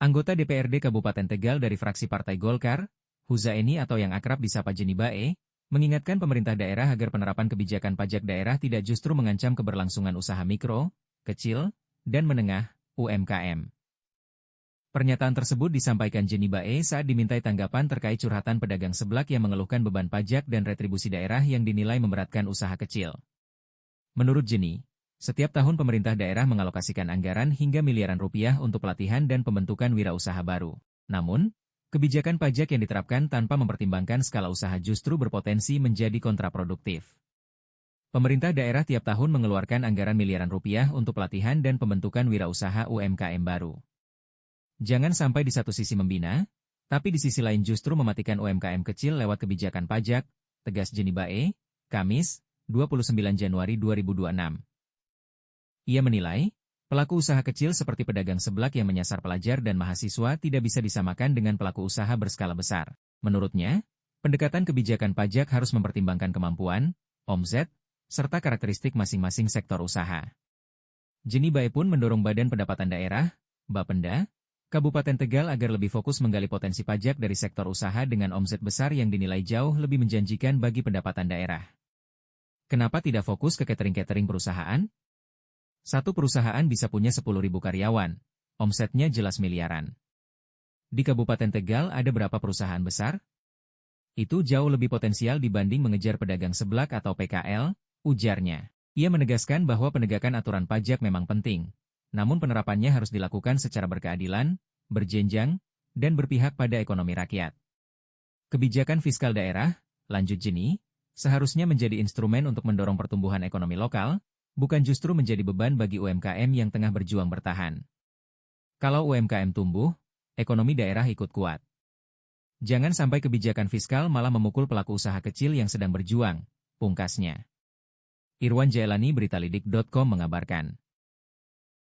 Anggota DPRD Kabupaten Tegal dari fraksi Partai Golkar, Huzaini atau yang akrab disapa Jenny Bae, mengingatkan pemerintah daerah agar penerapan kebijakan pajak daerah tidak justru mengancam keberlangsungan usaha mikro, kecil, dan menengah, UMKM. Pernyataan tersebut disampaikan Jenny Bae saat dimintai tanggapan terkait curhatan pedagang seblak yang mengeluhkan beban pajak dan retribusi daerah yang dinilai memberatkan usaha kecil. Menurut Jenny, setiap tahun pemerintah daerah mengalokasikan anggaran hingga miliaran rupiah untuk pelatihan dan pembentukan wirausaha baru. Namun, kebijakan pajak yang diterapkan tanpa mempertimbangkan skala usaha justru berpotensi menjadi kontraproduktif. Pemerintah daerah tiap tahun mengeluarkan anggaran miliaran rupiah untuk pelatihan dan pembentukan wirausaha UMKM baru. Jangan sampai di satu sisi membina, tapi di sisi lain justru mematikan UMKM kecil lewat kebijakan pajak, tegas Jenny Bae, Kamis, 29 Januari 2026. Ia menilai, pelaku usaha kecil seperti pedagang seblak yang menyasar pelajar dan mahasiswa tidak bisa disamakan dengan pelaku usaha berskala besar. Menurutnya, pendekatan kebijakan pajak harus mempertimbangkan kemampuan, omset, serta karakteristik masing-masing sektor usaha. Jenny Bae pun mendorong Badan Pendapatan Daerah, Bapenda, Kabupaten Tegal agar lebih fokus menggali potensi pajak dari sektor usaha dengan omset besar yang dinilai jauh lebih menjanjikan bagi pendapatan daerah. Kenapa tidak fokus ke catering-catering perusahaan? Satu perusahaan bisa punya 10.000 karyawan, omsetnya jelas miliaran. Di Kabupaten Tegal ada berapa perusahaan besar? Itu jauh lebih potensial dibanding mengejar pedagang seblak atau PKL, ujarnya. Ia menegaskan bahwa penegakan aturan pajak memang penting, namun penerapannya harus dilakukan secara berkeadilan, berjenjang, dan berpihak pada ekonomi rakyat. Kebijakan fiskal daerah, lanjut Jenny, seharusnya menjadi instrumen untuk mendorong pertumbuhan ekonomi lokal, bukan justru menjadi beban bagi UMKM yang tengah berjuang bertahan. Kalau UMKM tumbuh, ekonomi daerah ikut kuat. Jangan sampai kebijakan fiskal malah memukul pelaku usaha kecil yang sedang berjuang, pungkasnya. Irwan Jailani, Beritalidik.com mengabarkan.